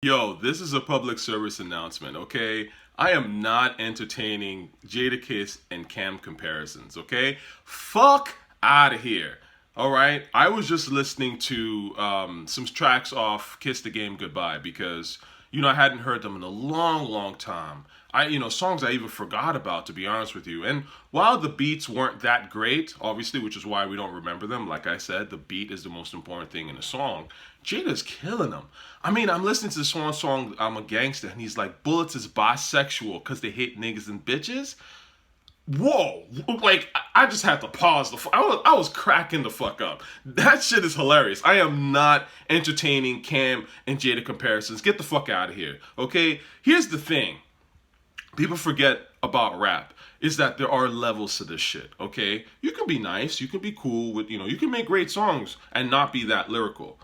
Yo, this is a public service announcement, okay? I am not entertaining Jadakiss and Cam comparisons, okay? Fuck out of here. All right? I was just listening to some tracks off Kiss the Game Goodbye because, I hadn't heard them in a long, long time. Songs I even forgot about, to be honest with you. And while the beats weren't that great, obviously, which is why we don't remember them, like I said, the beat is the most important thing in a song. Jada's killing them. I mean, I'm listening to this one song, I'm a Gangster, and he's like, Bullets is bisexual because they hate niggas and bitches. Whoa! Like, I just had to pause. I was cracking the fuck up. That shit is hilarious. I am not entertaining Cam and Jada comparisons. Get the fuck out of here, okay? Here's the thing. People forget about rap is that there are levels to this shit, okay? You can be nice, you can be cool with, you can make great songs and not be that lyrical.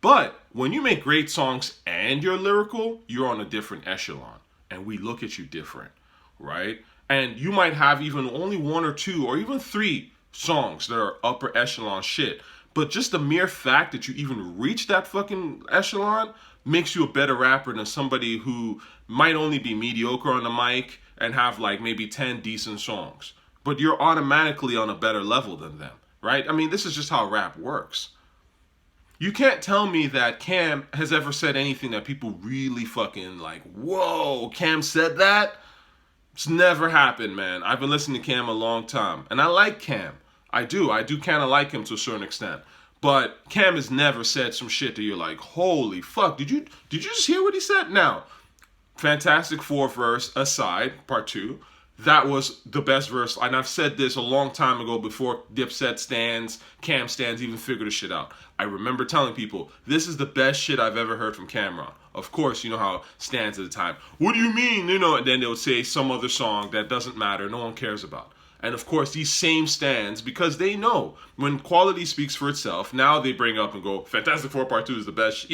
But when you make great songs and you're lyrical, you're on a different echelon. And we look at you different, right? And you might have even only one or two or even three songs that are upper echelon shit. But just the mere fact that you even reach that fucking echelon makes you a better rapper than somebody who might only be mediocre on the mic and have like maybe 10 decent songs. But you're automatically on a better level than them, right? I mean, this is just how rap works. You can't tell me that Cam has ever said anything that people really fucking like, whoa, Cam said that? It's never happened, man. I've been listening to Cam a long time. And I like Cam. I do. I do kind of like him to a certain extent. But Cam has never said some shit that you're like, holy fuck, did you just hear what he said? Now, Fantastic Four verse aside, part two, that was the best verse. And I've said this a long time ago before Dipset stands, Cam stands even figure the shit out. I remember telling people, this is the best shit I've ever heard from Camron. Of course, you know how stands at the time. What do you mean? And then they'll say some other song that doesn't matter, no one cares about. And of course, these same stands, because they know when quality speaks for itself, now they bring up and go, Fantastic Four Part 2 is the best,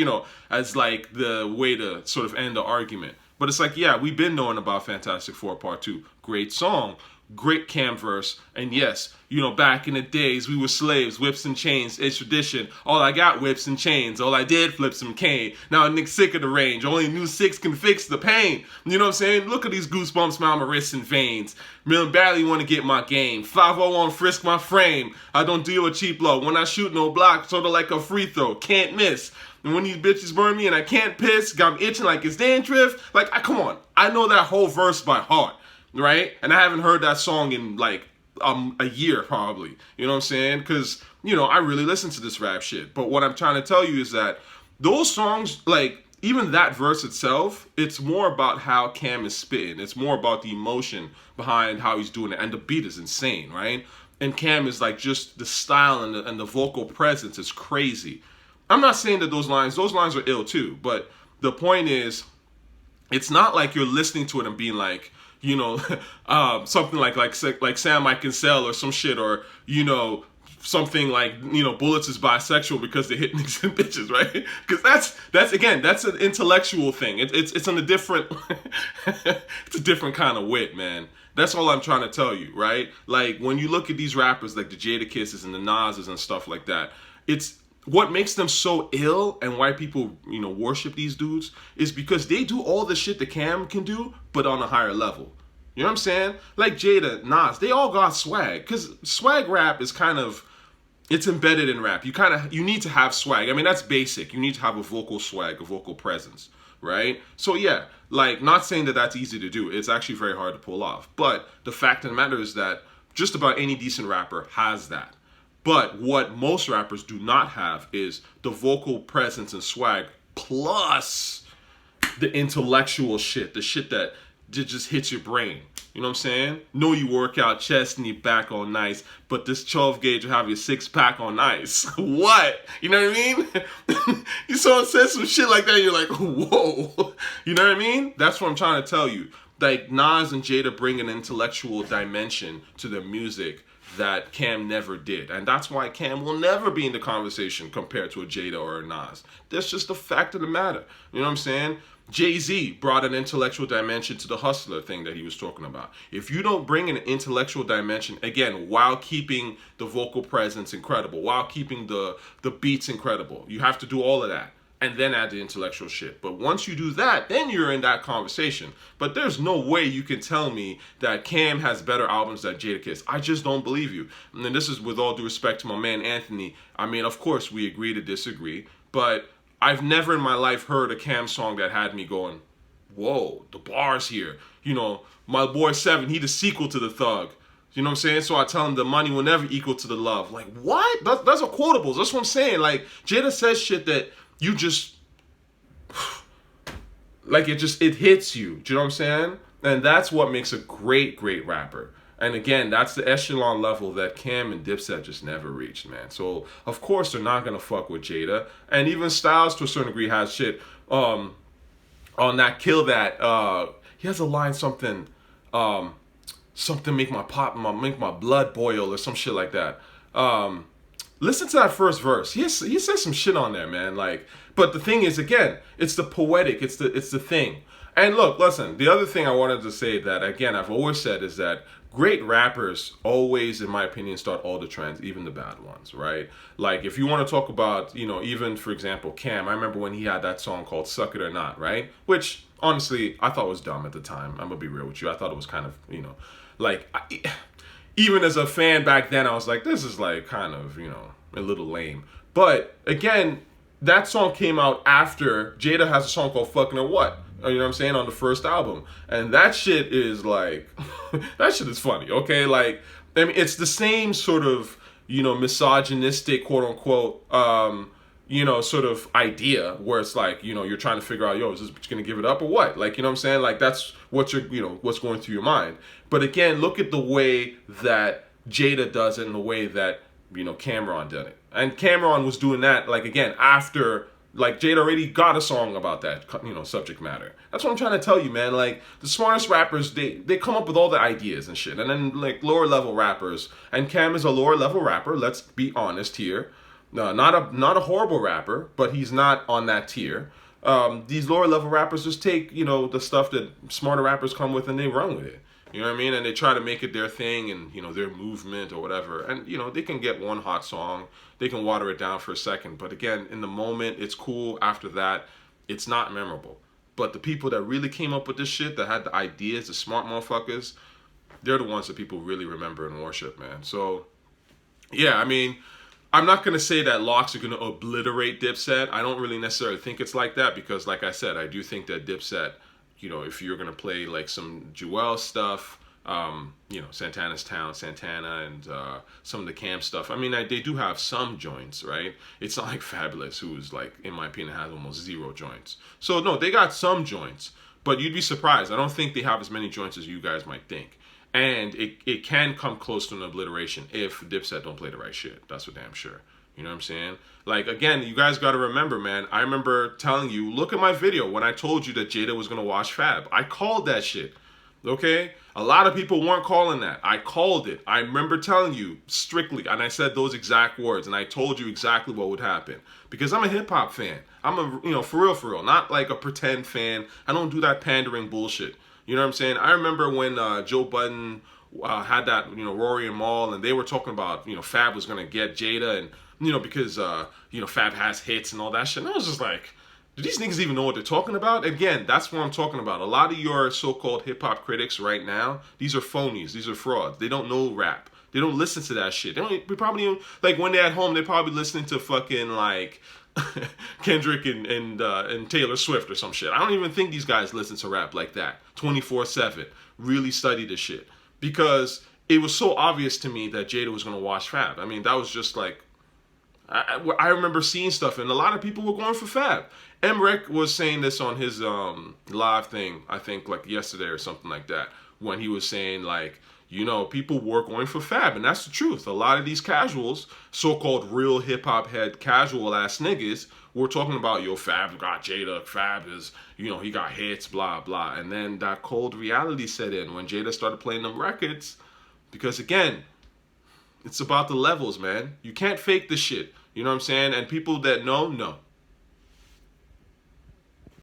as like the way to sort of end the argument. But it's like, yeah, we've been knowing about Fantastic Four Part 2. Great song, great Cam verse. And yes, back in the days, we were slaves, whips and chains, it's tradition. All I got, whips and chains. All I did, flip some cane. Now a nigga sick of the range. Only new six can fix the pain. You know what I'm saying? Look at these goosebumps around my wrists and veins. Really badly want to get my game. 501 frisk my frame. I don't deal with cheap low. When I shoot no block, sort of like a free throw. Can't miss. And when these bitches burn me and I can't piss, got me itching like it's dandruff. Like, come on. I know that whole verse by heart, right? And I haven't heard that song in like a year probably. You know what I'm saying? Because, I really listen to this rap shit. But what I'm trying to tell you is that those songs, like, even that verse itself, it's more about how Cam is spitting. It's more about the emotion behind how he's doing it. And the beat is insane, right? And Cam is like just the style and the vocal presence is crazy. I'm not saying that those lines are ill too, but the point is, it's not like you're listening to it and being like, something like Sam I Can Sell or some shit, or something like Bullets is bisexual because they hit niggas and bitches, right? Because that's an intellectual thing. It's on a different it's a different kind of wit, man. That's all I'm trying to tell you, right? Like when you look at these rappers like the Jadakisses and the Nas's and stuff like that, it's what makes them so ill and why people, worship these dudes is because they do all the shit that Cam can do, but on a higher level. You know what I'm saying? Like Jada, Nas, they all got swag. Because swag rap is kind of, it's embedded in rap. You need to have swag. I mean, that's basic. You need to have a vocal swag, a vocal presence, right? So yeah, like not saying that that's easy to do. It's actually very hard to pull off. But the fact of the matter is that just about any decent rapper has that. But what most rappers do not have is the vocal presence and swag plus the intellectual shit, the shit that just hits your brain. You know what I'm saying? Know you work out chest and your back all nice, but this 12 gauge will have your six pack on ice. What? You know what I mean? You someone says some shit like that and you're like, whoa. You know what I mean? That's what I'm trying to tell you. Like Nas and Jada bring an intellectual dimension to their music that Cam never did. And that's why Cam will never be in the conversation compared to a Jada or a Nas. That's just the fact of the matter. You know what I'm saying? Jay-Z brought an intellectual dimension to the hustler thing that he was talking about. If you don't bring an intellectual dimension, again, while keeping the vocal presence incredible, while keeping the beats incredible, you have to do all of that. and then add the intellectual shit. But once you do that, then you're in that conversation. But there's no way you can tell me that Cam has better albums than Jadakiss. I just don't believe you. And then this is with all due respect to my man Anthony. I mean, of course we agree to disagree, but I've never in my life heard a Cam song that had me going, whoa, the bars here. You know, my boy Seven, he the sequel to the Thug. You know what I'm saying? So I tell him the money will never equal to the love. Like, what? That's a quotables. That's what I'm saying. Like, Jada says shit that you just, like, it hits you. Do you know what I'm saying? And that's what makes a great, great rapper. And again, that's the echelon level that Cam and Dipset just never reached, man. So, of course, they're not going to fuck with Jada. And even Styles, to a certain degree, has shit on that Kill That. He has a line, something make my blood boil or some shit like that. Listen to that first verse. He says some shit on there, man. Like, but the thing is, again, it's the poetic. It's the thing. And look, listen. The other thing I wanted to say that, again, I've always said is that great rappers always, in my opinion, start all the trends, even the bad ones, right? Like, if you want to talk about, you know, even, for example, Cam, I remember when he had that song called Suck It or Not, right? Which, honestly, I thought was dumb at the time. I'm going to be real with you. I thought it was kind of, you know, like, even as a fan back then, I was like, this is, like, kind of, you know, a little lame. But, again, that song came out after Jada has a song called Fucking or What? You know what I'm saying? On the first album. And that shit is like, that shit is funny, okay? Like, I mean, it's the same sort of, you know, misogynistic, quote unquote, you know, sort of idea where it's like, you know, you're trying to figure out, yo, is this bitch gonna give it up or what? Like, you know what I'm saying? Like, that's what you're, you know, what's going through your mind. But again, look at the way that Jada does it and the way that, you know, Camron did it. And Camron was doing that, like, again, after, like, Jada already got a song about that, you know, subject matter. That's what I'm trying to tell you, man. Like, the smartest rappers, they come up with all the ideas and shit. And then, like, lower level rappers, and Cam is a lower level rapper, let's be honest here. Not a horrible rapper, but he's not on that tier. These lower level rappers just take, you know, the stuff that smarter rappers come with and they run with it. You know what I mean? And they try to make it their thing and, you know, their movement or whatever. And, you know, they can get one hot song. They can water it down for a second. But again, in the moment, it's cool. After that, it's not memorable. But the people that really came up with this shit, that had the ideas, the smart motherfuckers, they're the ones that people really remember and worship, man. So, yeah, I mean, I'm not going to say that locks are going to obliterate Dipset. I don't really necessarily think it's like that because, like I said, I do think that Dipset, you know, if you're going to play like some Jewel stuff, you know, Santana's Town, Santana, and some of the Cam stuff. I mean, they do have some joints, right? It's not like Fabulous, who's like, in my opinion, has almost zero joints. So, no, they got some joints, but you'd be surprised. I don't think they have as many joints as you guys might think. And it can come close to an obliteration if Dipset don't play the right shit. That's for damn sure. You know what I'm saying? Like, again, you guys got to remember, man. I remember telling you, look at my video when I told you that Jada was going to watch Fab. I called that shit. Okay? A lot of people weren't calling that. I called it. I remember telling you strictly, and I said those exact words, and I told you exactly what would happen. Because I'm a hip-hop fan. I'm a, you know, for real, not like a pretend fan. I don't do that pandering bullshit. You know what I'm saying? I remember when Joe Budden had that, you know, Rory and Mal, and they were talking about, you know, Fab was going to get Jada, and, you know, because, you know, Fab has hits and all that shit. And I was just like, do these niggas even know what they're talking about? Again, that's what I'm talking about. A lot of your so-called hip-hop critics right now, these are phonies. These are frauds. They don't know rap. They don't listen to that shit. They probably, like, when they're at home, they're probably listening to fucking, like, Kendrick and Taylor Swift or some shit. I don't even think these guys listen to rap like that 24/7. Really study this shit because it was so obvious to me that Jada was gonna watch Fab. I mean, that was just like I remember seeing stuff, and a lot of people were going for Fab. Emmerich was saying this on his live thing, I think like yesterday or something like that, when he was saying like, you know, people were going for Fab, and that's the truth. A lot of these casuals, so-called real hip-hop head casual-ass niggas, were talking about, yo, Fab got Jada, Fab is, you know, he got hits, blah, blah. And then that cold reality set in when Jada started playing them records, because, again, it's about the levels, man. You can't fake the shit, you know what I'm saying? And people that know,